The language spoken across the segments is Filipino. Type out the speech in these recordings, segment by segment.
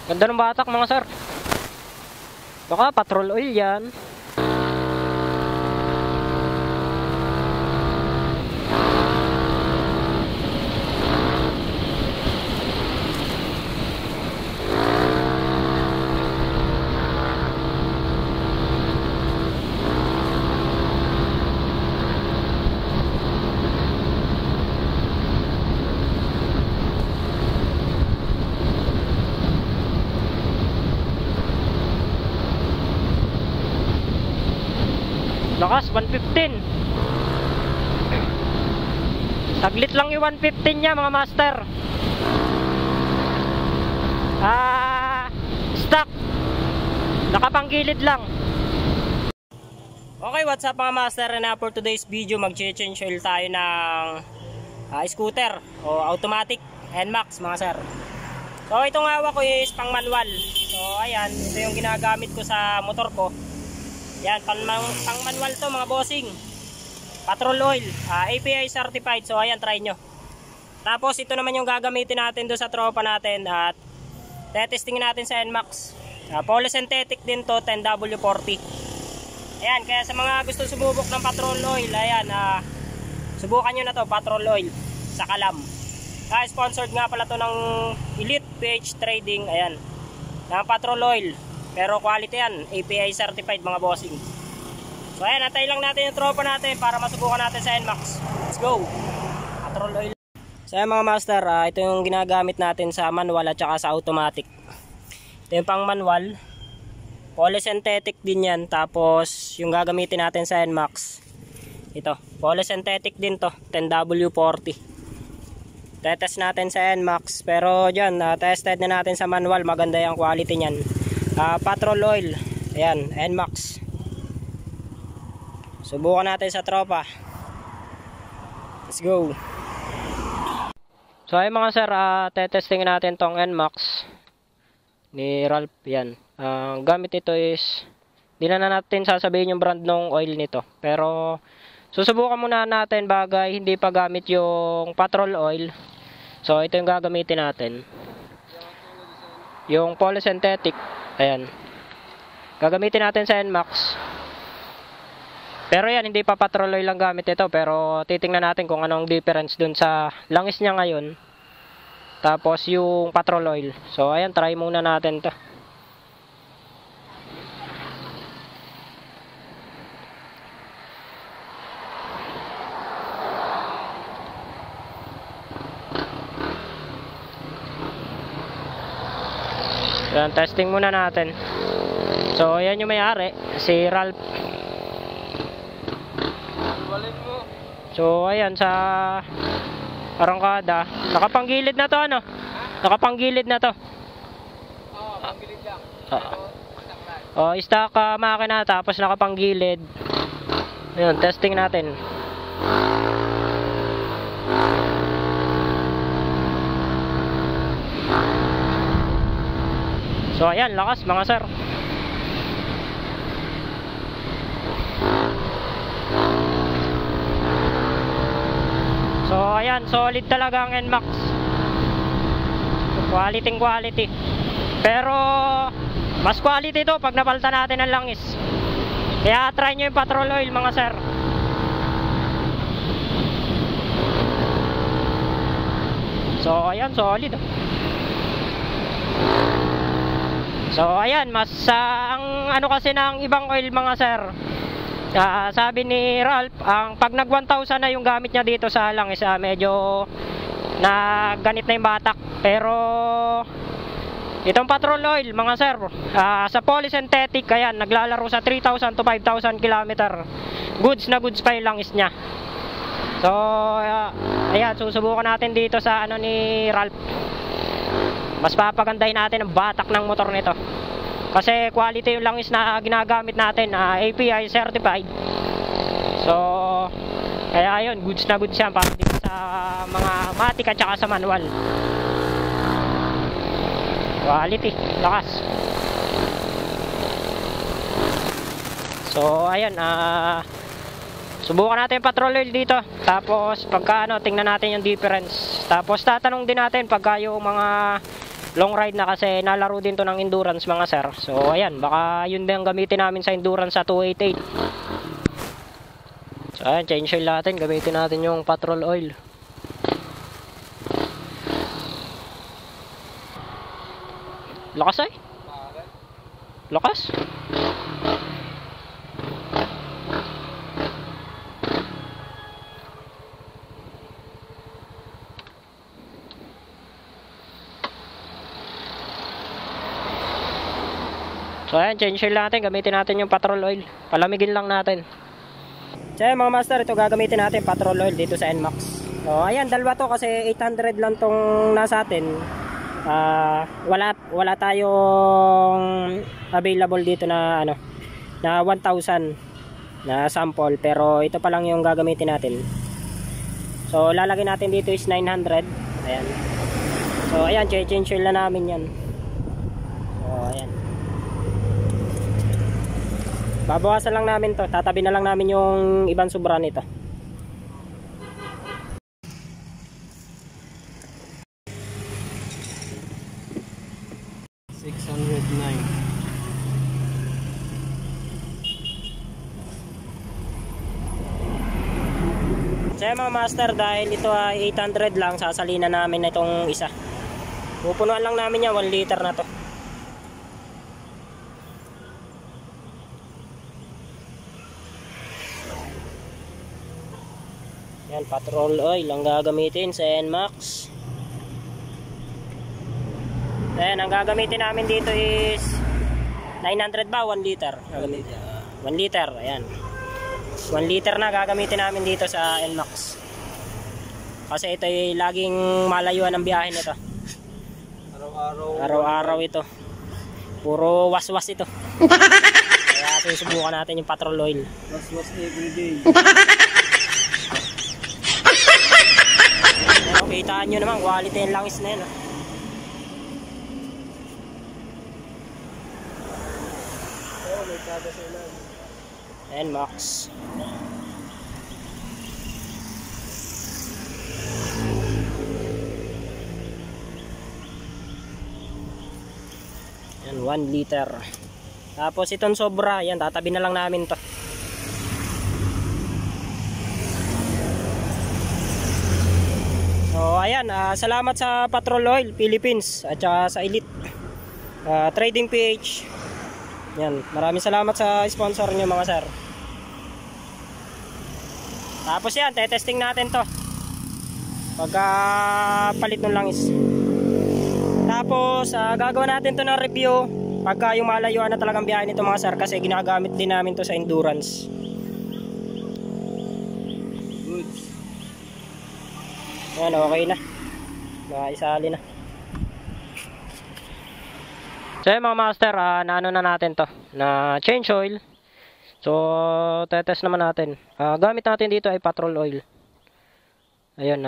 Ganda ng batak mga sir. Baka patrol oil yan. Lakas, 115. Saglit lang yung 115 niya mga master. Stock. Nakapanggilid lang. Okay, what's up mga master? Na for today's video, mag-change oil tayo ng scooter o automatic NMAX mga sir. So itong hawak ko is pang manual. So ayan, ito yung ginagamit ko sa motor ko. Yan, pang manual to mga bossing. Patrol oil, API certified. So ayan, try nyo. Tapos ito naman yung gagamitin natin doon sa tropa natin. At testingin natin sa NMAX. Polysynthetic din to, 10W40. Ayan, kaya sa mga gusto sububok ng patrol oil, ayan, subukan nyo na to, patrol oil sa Kalam. Sponsored nga pala to ng Elite PH Trading. Ayan, ng patrol oil. Pero quality yan, API certified mga bossing. So ayan, natay lang natin yung tropa natin para masubukan natin sa NMAX. Let's go! Patrol oil. So ayan mga master, ito yung ginagamit natin sa manual at saka sa automatic. Ito yung pang manual. Polysynthetic din yan. Tapos yung gagamitin natin sa NMAX, ito, polysynthetic din to, 10W40. Tetest natin sa NMAX. Pero dyan, tested na natin sa manual. Maganda yung quality nyan. Patrol oil. Ayan, NMAX. Subukan natin sa tropa. Let's go. So ay mga sir, tetesting natin tong NMAX ni Ralph. Yan. Gamit nito is, di na natin sasabihin yung brand ng oil nito. Pero susubukan muna natin bagay hindi pa gamit yung patrol oil. So ito yung gagamitin natin. Yung polysynthetic. Ayan. Gagamitin natin sa NMAX. Pero yan, hindi pa patrol oil lang gamit ito. Pero titingnan natin kung anong difference dun sa langis niya ngayon. Tapos yung patrol oil. So ayan, try muna natin to. Yan, testing muna natin. So ayan yung may-ari, si Ralph. So ayan, sa arangkada, nakapanggilid na to ano? Nakapanggilid na to. Oo, panggilid lang. Stock makina, tapos nakapanggilid. Ayun, testing natin. So ayan, lakas mga sir. So ayan, solid talaga ang NMAX. Quality. Pero mas quality to pag napalitan natin ang langis. Kaya try nyo yung patrol oil mga sir. So ayan, solid. So ayan, mas ang ano kasi ng ibang oil mga sir, sabi ni Ralph, pag nag 1,000 na yung gamit niya dito sa langis, medyo na ganit na yung batak. Pero itong patrol oil mga sir, sa polysynthetic, ayan, naglalaro sa 3,000 to 5,000 km. Goods na goods pa yung langis niya. So ayan, susubukan natin dito sa ano ni Ralph. Mas papagandahin natin ang batak ng motor nito. Kasi quality yung langis na ginagamit natin, API certified. So kaya ayun, goods na goods yan para dito sa mga matic at saka sa manual. Quality, lakas. So ayan, subukan natin yung patrol oil dito. Tapos pagka ano, tingnan natin yung difference. Tapos tatanong din natin pagka yung mga long ride na kasi nalaro din to ng endurance mga sir. So ayan, baka yun din ang gamitin namin sa endurance sa 288. So ayan, change oil natin, gamitin natin yung petrol oil. Lakas ay? Lakas? So ayan, change oil natin, gamitin natin yung petrol oil. Palamigin lang natin. So ayan mga master, ito gagamitin natin petrol oil dito sa NMAX. So ayan, dalawa to kasi 800 lang tong nasa atin. Wala tayong available dito na ano, na 1,000 na sample, pero ito pa lang yung gagamitin natin. So lalagay natin dito is 900. Ayan. So ayan, change oil na namin yan. So ayan. Babawasan lang namin to, tatabi na lang namin yung ibang sobra nito. So mga master, dahil ito ay 800 lang, sasalina namin na itong isa. Pupunuan lang namin yan, 1 liter na to. Yan, petrol oil ang gagamitin sa NMAX. Ayan, ang gagamitin namin dito is 900 ba? 1 liter. 1 liter, ayan. 1 liter na gagamitin namin dito sa NMAX. Kasi ito ay laging malayuan ang biyahe nito. Araw-araw ito. Puro waswas ito. Kaya susubukan natin yung petrol oil. Was everyday. Kitaan nyo naman, quality and langis na yun. Oh, may kada sa ilan. NMAX. Yan, 1 liter. Tapos itong sobra, yan, tatabi na lang namin to. So ayan, salamat sa Petrol Oil Philippines at saka sa Elite Trading PH. Yan, maraming salamat sa sponsor niyo mga sir. Tapos yan, testing natin to pagka palit ng langis. Tapos gagawa natin to ng review pagka yung malayuan na talagang biyahe nito mga sir, kasi ginagamit din namin to sa endurance. Ayan, okay na. Isali na. So yun mga master, naano na natin to, na change oil. So tetest naman natin. Gamit natin dito ay petrol oil. Ayun,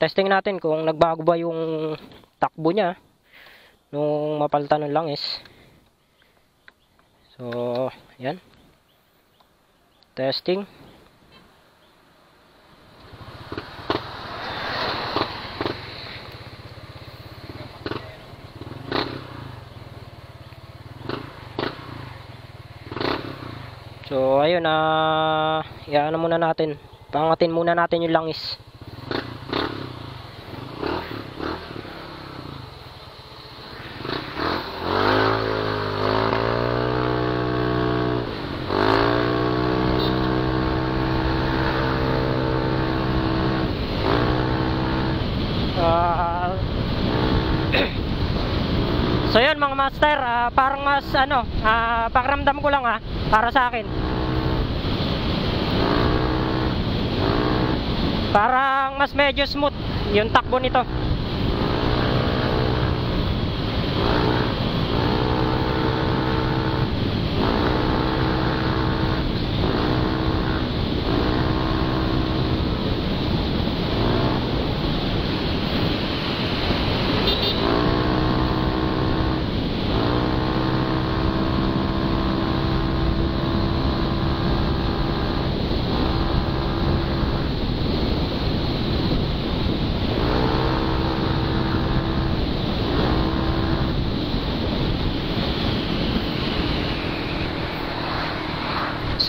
testing natin kung nagbago ba yung takbo niya nung mapalitan ng langis. So yan, testing. So ayun, iano muna natin, pangatin muna natin yung langis. So yun mga master, parang mas ano, pakiramdam ko lang para sa akin. Parang mas medyo smooth yung takbo nito.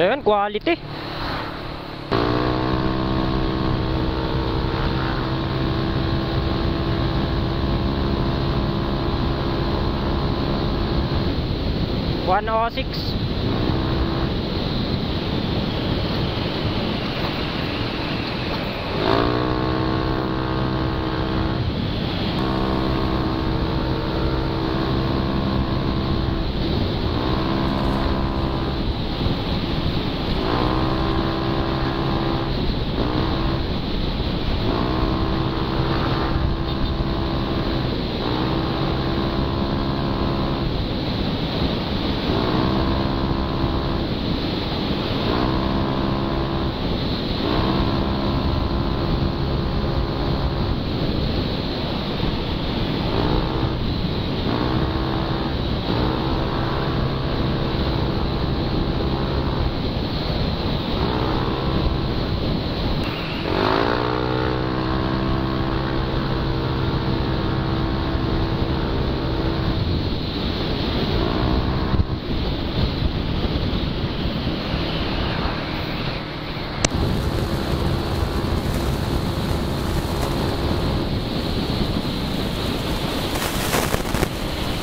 So yun, quality. $106.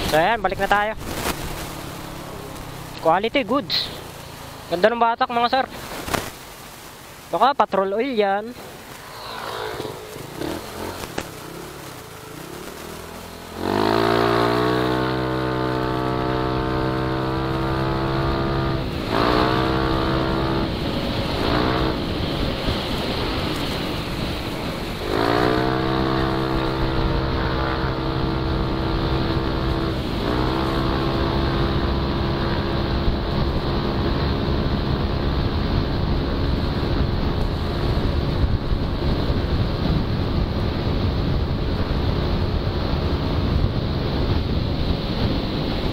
So ayan, balik na tayo. Quality goods. Ganda ng batak mga sir. Baka patrol oil yan.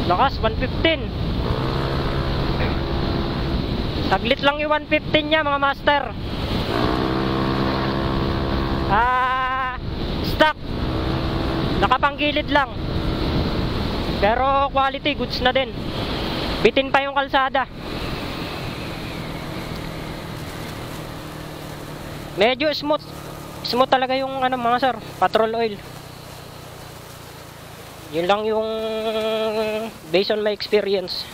Lakas, 115. Saglit lang yung 115 niya mga master. Stock. Nakapanggilid lang. Pero quality goods na din. Bitin pa yung kalsada. Medyo smooth. Smooth talaga yung ano mga sir, patrol oil. Yun lang yung based on my experience.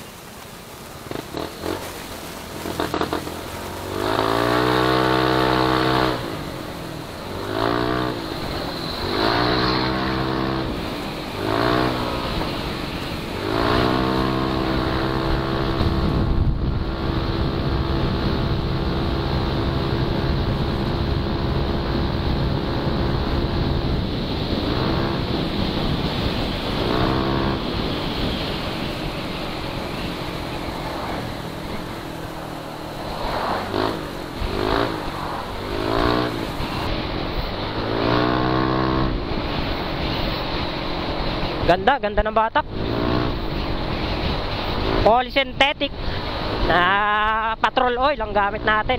Ganda, ganda ng batak. Polysynthetic na patrol oil ang gamit natin.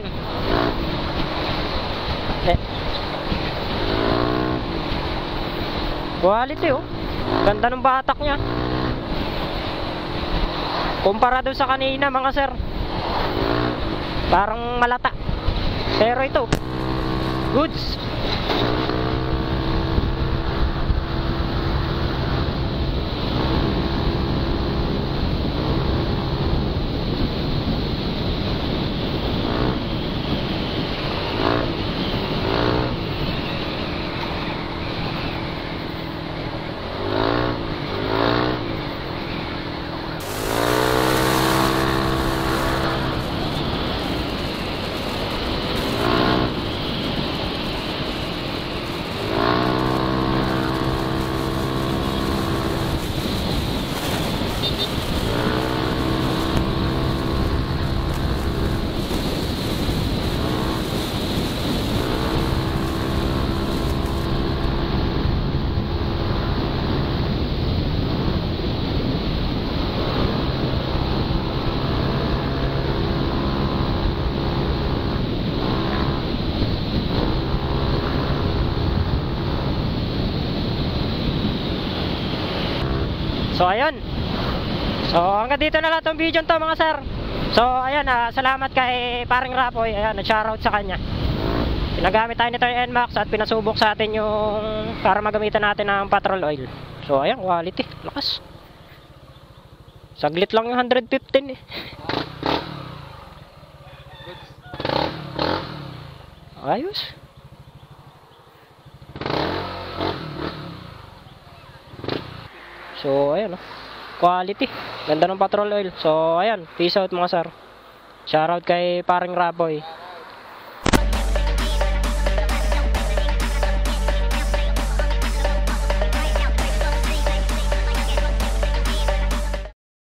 Quality oh. Ganda ng batak niya. Kumpara doon sa kanina mga sir, parang malata. Pero ito, goods. So ayun. So hanggang dito na lang itong video to mga sir. So ayan, salamat kay paring Rapoy. Ayan, nag-shoutout sa kanya. Pinagamit tayo nito yung NMAX at pinasubok sa atin yung para magamitan natin ng petrol oil. So ayan, quality, lakas. Saglit lang yung 115 eh. Ayos. So ayan, quality, ganda ng petrol oil. So ayan, peace out mga sir. Shoutout kay paring Rapoy.